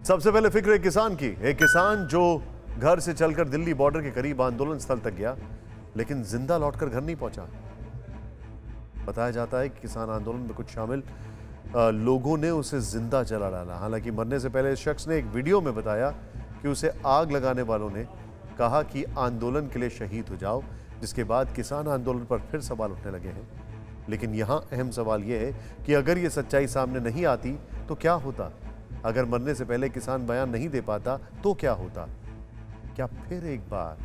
सबसे पहले फिक्र एक किसान की। एक किसान जो घर से चलकर दिल्ली बॉर्डर के करीब आंदोलन स्थल तक गया, लेकिन जिंदा लौटकर घर नहीं पहुंचा। बताया जाता है कि किसान आंदोलन में कुछ शामिल लोगों ने उसे जिंदा जला डाला। हालांकि मरने से पहले इस शख्स ने एक वीडियो में बताया कि उसे आग लगाने वालों ने कहा कि आंदोलन के लिए शहीद हो जाओ, जिसके बाद किसान आंदोलन पर फिर सवाल उठने लगे हैं। लेकिन यहां अहम सवाल यह है कि अगर ये सच्चाई सामने नहीं आती तो क्या होता? अगर मरने से पहले किसान बयान नहीं दे पाता तो क्या होता? क्या फिर एक बार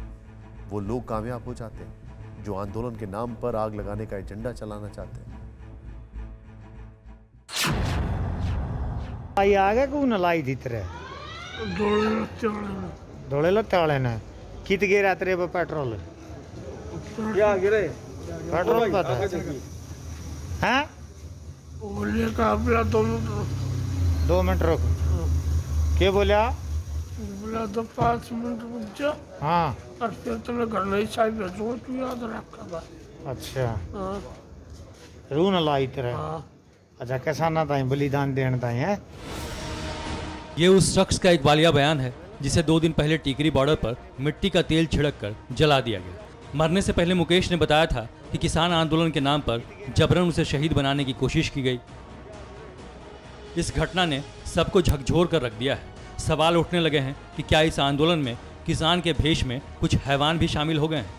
वो लोग कामयाब हो जाते हैं जो आंदोलन के नाम पर आग लगाने का एजेंडा चलाना चाहते हैं? आगे को नलाई दितरे धोले लत्ते वाले ने कित गिरा तेरे पे पेट्रोल क्या गिरे पेट्रोल पता हैं बोले का बोला 2 मिनट रुक क्या बोला तो 5 मिनट रुक जा। हाँ और फिर तो घर नहीं चाहिए जो तू याद रखा। अच्छा रू नलाई तेरे अच्छा किसाना ताई बलिदान देने ताई है। ये उस शख्स का एक वालिया बयान है जिसे 2 दिन पहले टीकरी बॉर्डर पर मिट्टी का तेल छिड़क कर जला दिया गया। मरने से पहले मुकेश ने बताया था कि किसान आंदोलन के नाम पर जबरन उसे शहीद बनाने की कोशिश की गई। इस घटना ने सबको झकझोर कर रख दिया है। सवाल उठने लगे हैं कि क्या इस आंदोलन में किसान के भेष में कुछ हैवान भी शामिल हो गए हैं।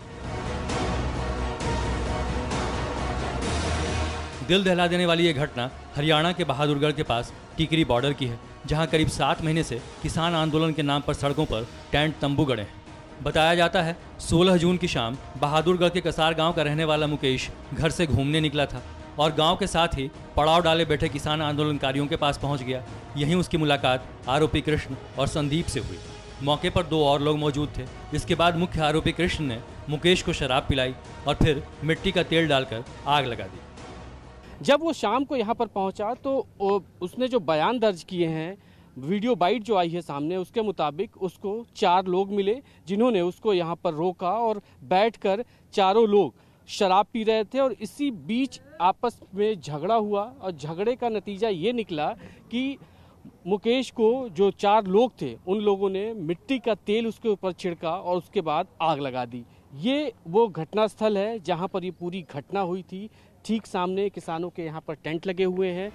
दिल दहला देने वाली ये घटना हरियाणा के बहादुरगढ़ के पास टीकरी बॉर्डर की है, जहां करीब 7 महीने से किसान आंदोलन के नाम पर सड़कों पर टेंट तंबू गड़े हैं। बताया जाता है 16 जून की शाम बहादुरगढ़ के कसार गांव का रहने वाला मुकेश घर से घूमने निकला था और गांव के साथ ही पड़ाव डाले बैठे किसान आंदोलनकारियों के पास पहुंच गया। यहीं उसकी मुलाकात आरोपी कृष्ण और संदीप से हुई। मौके पर 2 और लोग मौजूद थे। इसके बाद मुख्य आरोपी कृष्ण ने मुकेश को शराब पिलाई और फिर मिट्टी का तेल डालकर आग लगा दी। जब वो शाम को यहाँ पर पहुँचा तो उसने जो बयान दर्ज किए हैं, वीडियो बाइट जो आई है सामने, उसके मुताबिक उसको 4 लोग मिले जिन्होंने उसको यहाँ पर रोका और बैठकर चारों लोग शराब पी रहे थे और इसी बीच आपस में झगड़ा हुआ और झगड़े का नतीजा ये निकला कि मुकेश को जो 4 लोग थे उन लोगों ने मिट्टी का तेल उसके ऊपर छिड़का और उसके बाद आग लगा दी। ये वो घटना स्थल है जहाँ पर ये पूरी घटना हुई थी। ठीक सामने किसानों के यहाँ पर टेंट लगे हुए हैं।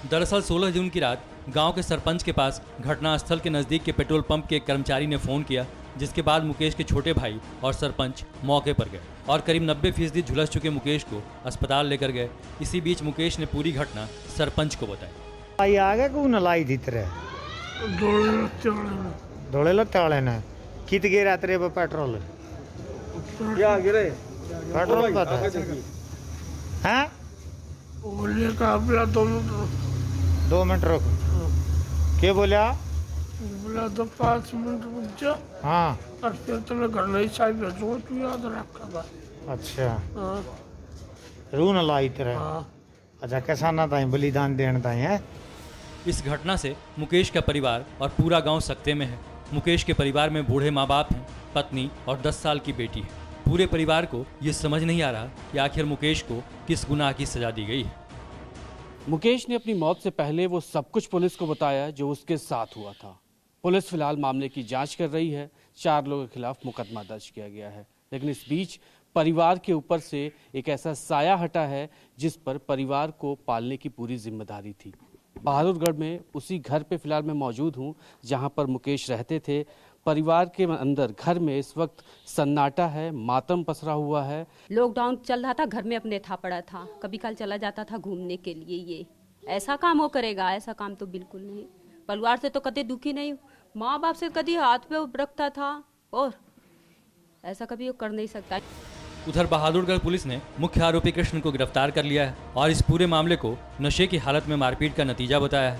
दरअसल 16 जून की रात गांव के सरपंच के पास घटनास्थल के नज़दीक के पेट्रोल पंप के एक कर्मचारी ने फ़ोन किया, जिसके बाद मुकेश के छोटे भाई और सरपंच मौके पर गए और करीब 90% झुलस चुके मुकेश को अस्पताल लेकर गए। इसी बीच मुकेश ने पूरी घटना सरपंच को बताई। आगे को नलाई दितरे धोले लत्ते वाले ने कित गिरा तेरे पे पेट्रोल क्या गिरे पेट्रोल पता हैं बोले का बोला 2 मिनट रुक क्या बोला तो 5 मिनट रुक जा। हाँ और फिर तो घर नहीं चाहिए जो तू याद रखा। अच्छा रू नलाई तेरे अच्छा किसाना ताई बलिदान देने ताई है। इस घटना से मुकेश का परिवार और पूरा गांव सकते में है। मुकेश के परिवार में बूढ़े माँ बाप हैं, पत्नी और 10 साल की बेटी है। पूरे परिवार को ये समझ नहीं आ रहा कि आखिर मुकेश को किस गुनाह की सजा दी गई है। मुकेश ने अपनी मौत से पहले वो सब कुछ पुलिस को बताया जो उसके साथ हुआ था। पुलिस फिलहाल मामले की जांच कर रही है। 4 लोगों के खिलाफ मुकदमा दर्ज किया गया है। लेकिन इस बीच परिवार के ऊपर से एक ऐसा साया हटा है जिस पर परिवार को पालने की पूरी जिम्मेदारी थी। बहादुरगढ़ में उसी घर पे फिलहाल मैं मौजूद हूँ जहाँ पर मुकेश रहते थे। परिवार के अंदर घर में इस वक्त सन्नाटा है, मातम पसरा हुआ है। लॉकडाउन चल रहा था, घर में अपने था पड़ा था, कभी कल चला जाता था घूमने के लिए। ये ऐसा काम वो करेगा? ऐसा काम तो बिल्कुल नहीं। परिवार से तो कभी दुखी नहीं, माँ बाप से कभी हाथ पे रखता था और ऐसा कभी वो कर नहीं सकता। उधर बहादुरगढ़ पुलिस ने मुख्य आरोपी कृष्ण को गिरफ्तार कर लिया है और इस पूरे मामले को नशे की हालत में मारपीट का नतीजा बताया है।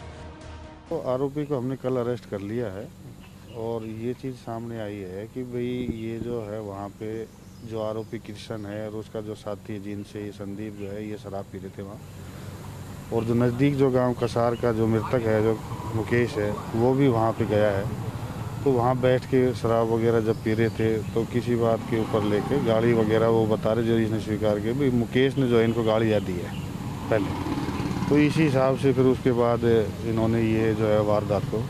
तो आरोपी को हमने कल अरेस्ट कर लिया है और ये चीज़ सामने आई है कि भाई ये जो है वहाँ पे जो आरोपी कृष्ण है और उसका जो साथी है जिनसे ये संदीप जो है ये शराब पी रहे थे वहाँ, और जो नज़दीक जो गांव कसार का जो मृतक है जो मुकेश है वो भी वहाँ पे गया है। तो वहाँ बैठ के शराब वगैरह जब पी रहे थे तो किसी बात के ऊपर लेके गाड़ी वगैरह वो बता रहे जो इसने स्वीकार किया भाई मुकेश ने जो है इनको गाड़ी याद दी है पहले। तो इसी हिसाब से फिर उसके बाद इन्होंने ये जो है वारदात को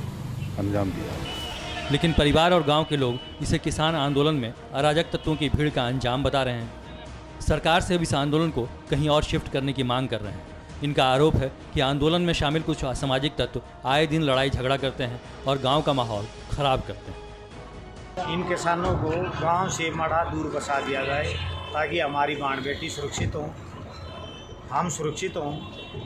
अंजाम दिया। लेकिन परिवार और गांव के लोग इसे किसान आंदोलन में अराजक तत्वों की भीड़ का अंजाम बता रहे हैं। सरकार से अब इस आंदोलन को कहीं और शिफ्ट करने की मांग कर रहे हैं। इनका आरोप है कि आंदोलन में शामिल कुछ असामाजिक तत्व आए दिन लड़ाई झगड़ा करते हैं और गांव का माहौल खराब करते हैं। इन किसानों को गांव से मड़ा दूर बसा दिया जाए ताकि हमारी बाण बेटी सुरक्षित हो, हम सुरक्षित हों।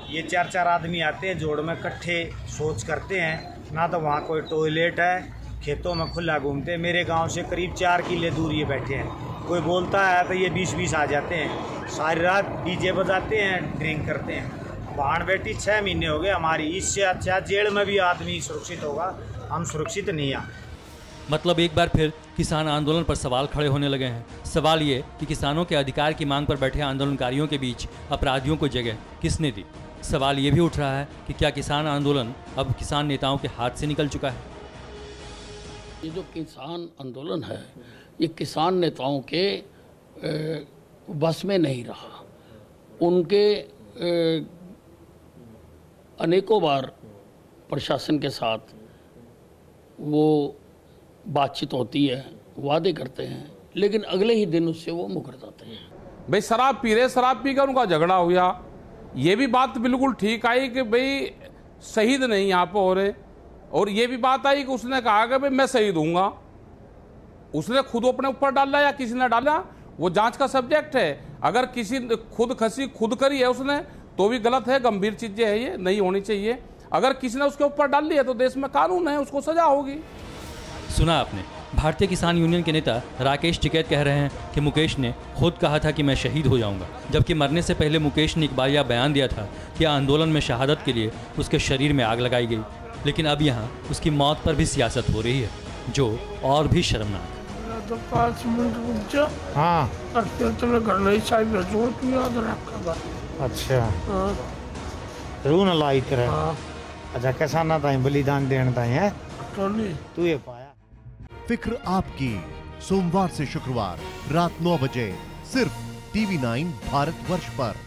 ये 4-4 आदमी आते हैं जोड़ में इकट्ठे सोच करते हैं, ना तो वहाँ कोई टॉयलेट है, खेतों में खुला घूमते हैं। मेरे गांव से करीब 4 किले दूर ये बैठे हैं। कोई बोलता है तो ये 20-20 आ जाते हैं, सारी रात डीजे बजाते हैं, ड्रिंक करते हैं। बाण बेटी 6 महीने हो गए हमारी, इससे अच्छा जेल में भी आदमी सुरक्षित होगा, हम सुरक्षित नहीं हैं। मतलब एक बार फिर किसान आंदोलन पर सवाल खड़े होने लगे हैं। सवाल ये कि किसानों के अधिकार की मांग पर बैठे आंदोलनकारियों के बीच अपराधियों को जगह किसने दी। सवाल ये भी उठ रहा है कि क्या किसान आंदोलन अब किसान नेताओं के हाथ से निकल चुका है। ये जो किसान आंदोलन है ये किसान नेताओं के बस में नहीं रहा। उनके अनेकों बार प्रशासन के साथ वो बातचीत होती है, वादे करते हैं, लेकिन अगले ही दिन उससे वो मुकर जाते हैं। भाई शराब पी रहे, शराब पीकर उनका झगड़ा हो गया। ये भी बात बिल्कुल ठीक आई कि भाई शहीद नहीं यहाँ पे हो रहे, और ये भी बात आई कि उसने कहा कि भाई मैं शहीद हूँगा। उसने खुद अपने ऊपर डाला या किसी ने डाला, वो जांच का सब्जेक्ट है। अगर किसी खुद खसी खुद करी है उसने तो भी गलत है, गंभीर चीजें है, ये नहीं होनी चाहिए। अगर किसी ने उसके ऊपर डाल लिया तो देश में कानून है, उसको सजा होगी। सुना आपने, भारतीय किसान यूनियन के नेता राकेश टिकैत कह रहे हैं कि मुकेश ने खुद कहा था कि मैं शहीद हो जाऊंगा, जबकि मरने से पहले मुकेश ने एक बार यह बयान दिया था कि आंदोलन में शहादत के लिए उसके शरीर में आग लगाई गई। लेकिन अब यहाँ उसकी मौत पर भी सियासत हो रही है, जो और भी शर्मनाक है। तो 5 मिनट रुक जा। हाँ तुम्हें घर नहीं चाहिए जो तू याद रखेगा। अच्छा हाँ रू न लाई तेरे। हाँ अच्छा किसाना ताई बलिदान देने ताई है तो नहीं तू ये पाया। फिक्र आपकी, सोमवार से शुक्रवार रात 9 बजे सिर्फ TV9 भारतवर्ष पर।